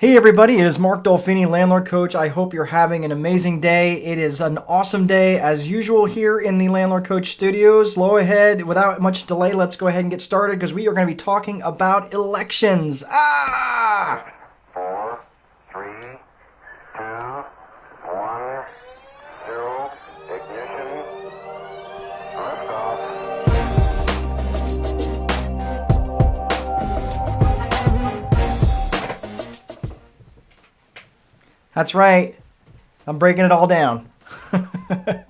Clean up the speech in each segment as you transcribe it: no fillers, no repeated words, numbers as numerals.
Hey everybody, it is Mark Dolfini, Landlord Coach. I hope you're having an amazing day. It is an awesome day as usual here in the Landlord Coach studios. Go ahead, without much delay, let's go ahead and get started because we are going to be talking about elections. Four, three, two, one, zero, ignition, liftoff. That's right. I'm breaking it all down.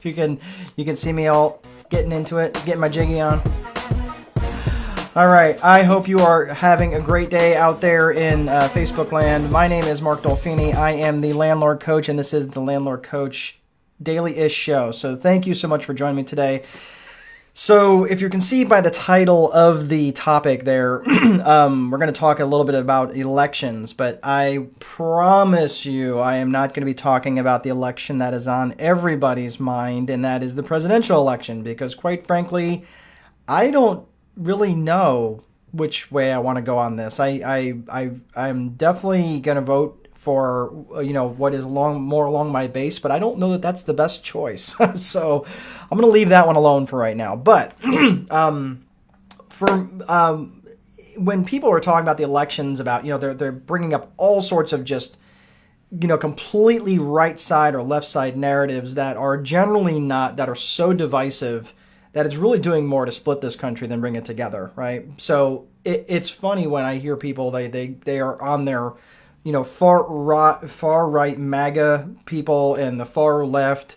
you can see me all getting into it, getting my jiggy on. All right. I hope you are having a great day out there in Facebook land. My name is Mark Dolfini. I am the Landlord Coach, and this is the Landlord Coach Daily-ish show. So thank you so much for joining me today. So if you can see by the title of the topic there, we're going to talk a little bit about elections, but I promise you I am not going to be talking about the election that is on everybody's mind, and that is the presidential election, because quite frankly, I don't really know which way I want to go on this. I'm definitely going to vote for what is more along my base, but I don't know that that's the best choice. So I'm going to leave that one alone for right now. But when people are talking about the elections, about they're bringing up all sorts of just completely right side or left side narratives that are generally not, that are so divisive that it's really doing more to split this country than bring it together, right? So it's funny when I hear people they are on their far right MAGA people and the far left,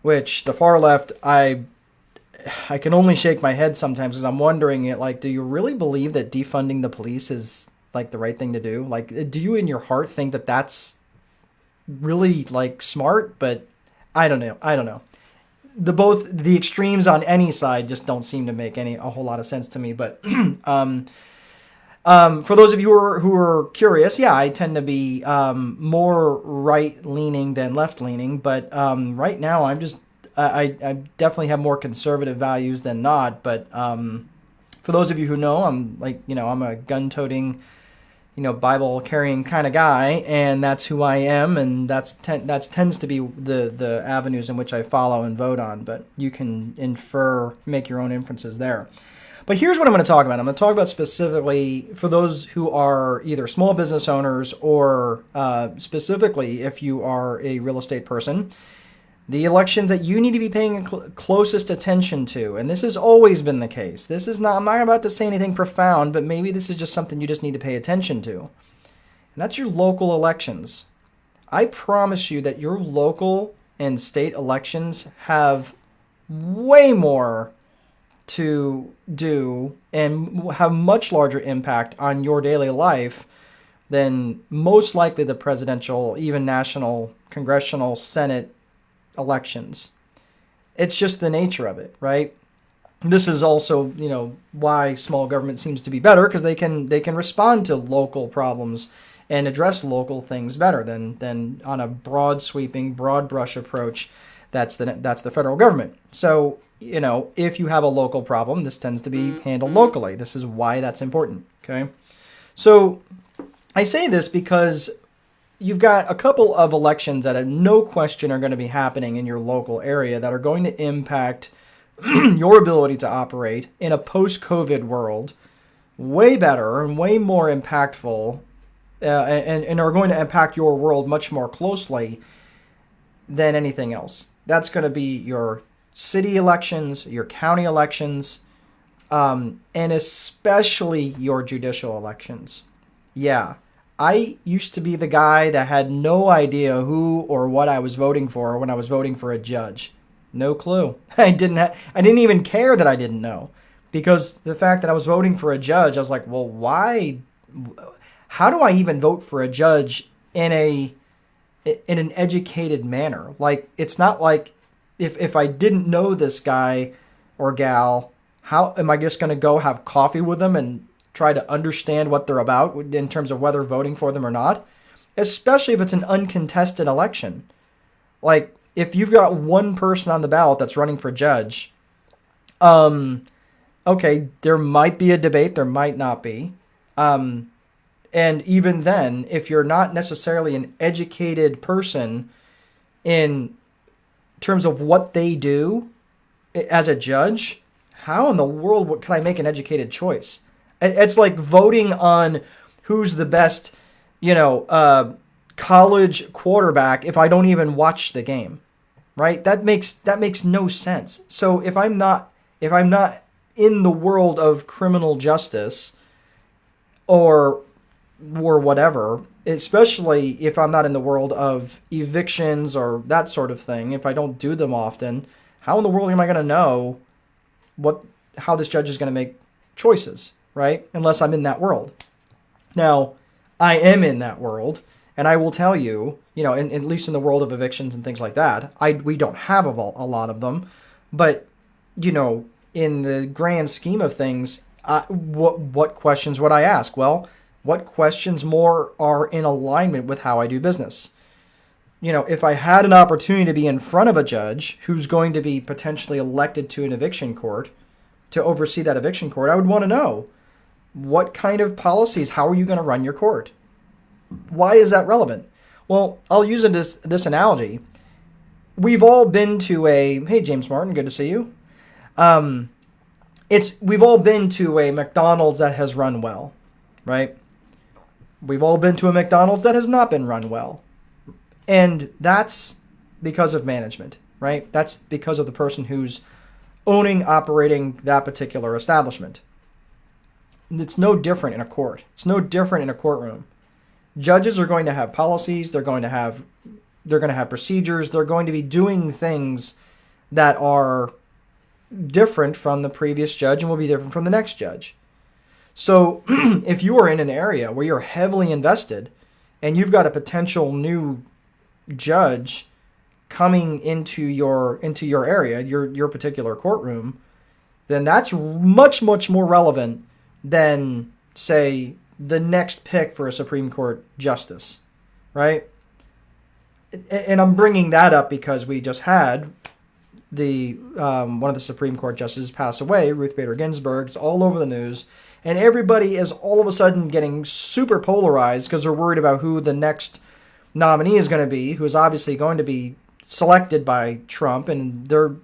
which the far left, I can only shake my head sometimes because I'm wondering, do you really believe that defunding the police is like the right thing to do? Like, do you in your heart think that that's really smart? But I don't know. The extremes on any side just don't seem to make a whole lot of sense to me. But for those of you who are curious, yeah, I tend to be more right-leaning than left-leaning, but right now I definitely have more conservative values than not. But for those of you who know, I'm a gun-toting, Bible-carrying kind of guy, and that's who I am, and that tends to be the avenues in which I follow and vote on. But you can make your own inferences there. But here's what I'm going to talk about. I'm going to talk about specifically for those who are either small business owners or specifically if you are a real estate person, the elections that you need to be paying closest attention to. And this has always been the case. I'm not about to say anything profound, but maybe this is just something you just need to pay attention to. And that's your local elections. I promise you that your local and state elections have way more to do and have much larger impact on your daily life than most likely the presidential, even national, congressional, Senate elections. It's just the nature of it, right? This is also, why small government seems to be better, because they can respond to local problems and address local things better than on a broad sweeping, broad brush approach. That's the federal government. So if you have a local problem, this tends to be handled locally. This is why that's important, okay? So I say this because you've got a couple of elections that have no question are going to be happening in your local area that are going to impact your ability to operate in a post-COVID world way better and way more impactful and are going to impact your world much more closely than anything else. That's going to be your city elections, your county elections, and especially your judicial elections. Yeah, I used to be the guy that had no idea who or what I was voting for when I was voting for a judge. No clue. I didn't even care that I didn't know, because the fact that I was voting for a judge, I was like, well, why? How do I even vote for a judge in an educated manner? Like, it's not like if I didn't know this guy or gal, how am I just going to go have coffee with them and try to understand what they're about in terms of whether voting for them or not? Especially if it's an uncontested election. Like, if you've got one person on the ballot that's running for judge, okay, there might be a debate, there might not be. And even then, if you're not necessarily an educated person in terms of what they do as a judge, how in the world can I make an educated choice? It's like voting on who's the best, college quarterback if I don't even watch the game, right? That makes no sense. So if I'm not in the world of criminal justice or whatever, especially if I'm not in the world of evictions or that sort of thing, if I don't do them often, how in the world am I going to know how this judge is going to make choices, right? Unless I'm in that world. Now, I am in that world, and I will tell you, at least in the world of evictions and things like that, we don't have a lot of them, but, in the grand scheme of things, what questions would I ask? Well, what questions more are in alignment with how I do business? If I had an opportunity to be in front of a judge who's going to be potentially elected to an eviction court to oversee that eviction court, I would want to know what kind of policies, how are you going to run your court? Why is that relevant? Well, I'll use this analogy. We've all been to hey, James Martin, good to see you. We've all been to a McDonald's that has run well, right? We've all been to a McDonald's that has not been run well. And that's because of management, right? That's because of the person who's operating that particular establishment. It's no different in a court. It's no different in a courtroom. Judges are going to have policies. They're going to have procedures. They're going to be doing things that are different from the previous judge and will be different from the next judge. So if you are in an area where you're heavily invested and you've got a potential new judge coming into your area, your particular courtroom, then that's much, much more relevant than, say, the next pick for a Supreme Court justice, right? And I'm bringing that up because we just had one of the Supreme Court justices pass away, Ruth Bader Ginsburg. It's all over the news. And everybody is all of a sudden getting super polarized because they're worried about who the next nominee is going to be, who is obviously going to be selected by Trump, and they're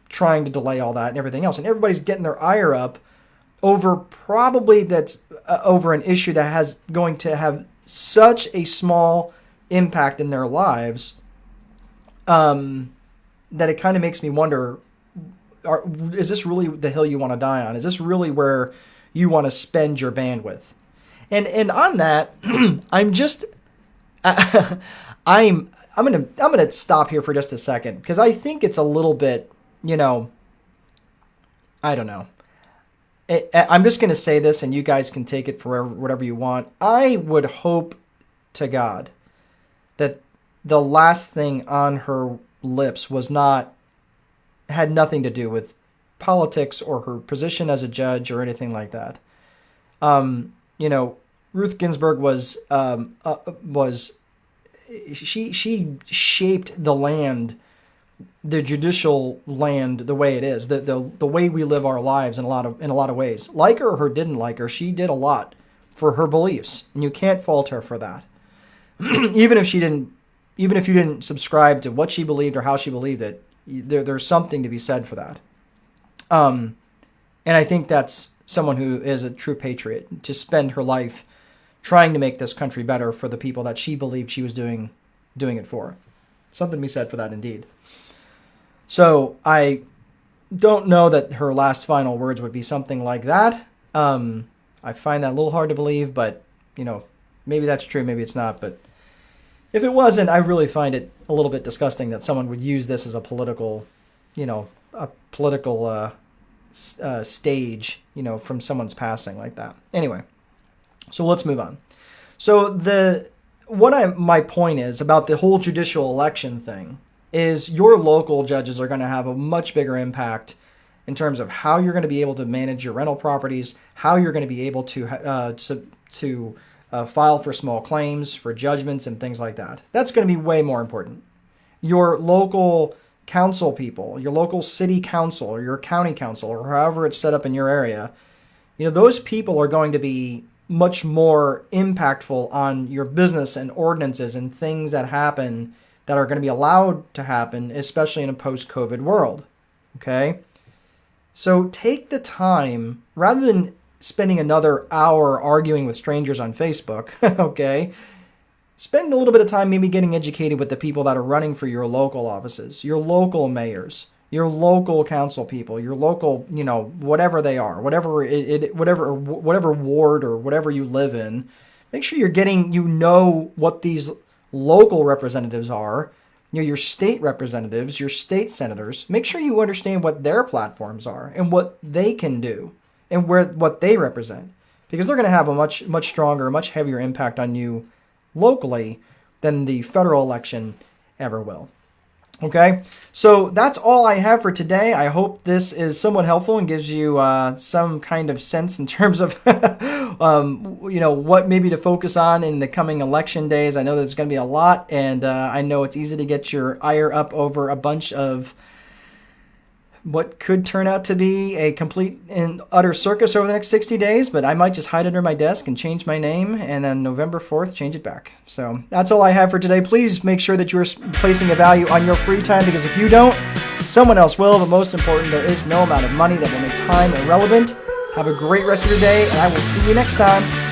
trying to delay all that and everything else. And everybody's getting their ire up over over an issue that has going to have such a small impact in their lives that it kind of makes me wonder, is this really the hill you want to die on? Is this really where you want to spend your bandwidth? And on that, I'm just I'm gonna stop here for just a second because I think it's a little bit, I don't know. I'm just gonna say this, and you guys can take it for whatever you want. I would hope to God that the last thing on her lips had nothing to do with politics or her position as a judge or anything like that. Ruth Ginsburg was she shaped the land, the judicial land, the way it is, the way we live our lives in a lot of ways. Like her or didn't like her, she did a lot for her beliefs, and you can't fault her for that. Even if you didn't subscribe to what she believed or how she believed it, there's something to be said for that. And I think that's someone who is a true patriot, to spend her life trying to make this country better for the people that she believed she was doing it for. Something to be said for that, indeed. So I don't know that her last final words would be something like that. I find that a little hard to believe, but, maybe that's true, maybe it's not. But if it wasn't, I really find it a little bit disgusting that someone would use this as a political stage, from someone's passing like that. Anyway, so let's move on. So my point is about the whole judicial election thing is your local judges are going to have a much bigger impact in terms of how you're going to be able to manage your rental properties, how you're going to be able to file for small claims, for judgments, and things like that. That's going to be way more important. Your local council people, your local city council, or your county council, or however it's set up in your area, those people are going to be much more impactful on your business and ordinances and things that happen that are going to be allowed to happen, especially in a post-COVID world. Okay? So take the time, rather than spending another hour arguing with strangers on Facebook, okay, spend a little bit of time maybe getting educated with the people that are running for your local offices, your local mayors, your local council people, your local, whatever they are, whatever ward or whatever you live in. Make sure you know what these local representatives are, your state representatives, your state senators. Make sure you understand what their platforms are and what they can do and what they represent, because they're going to have a much stronger, much heavier impact on you locally than the federal election ever will. Okay, so that's all I have for today. I hope this is somewhat helpful and gives you some kind of sense in terms of what maybe to focus on in the coming election days. I know there's going to be a lot, and I know it's easy to get your ire up over a bunch of what could turn out to be a complete and utter circus over the next 60 days, but I might just hide under my desk and change my name, and then November 4th, change it back. So that's all I have for today. Please make sure that you're placing a value on your free time, because if you don't, someone else will. But most important, there is no amount of money that will make time irrelevant. Have a great rest of your day, and I will see you next time.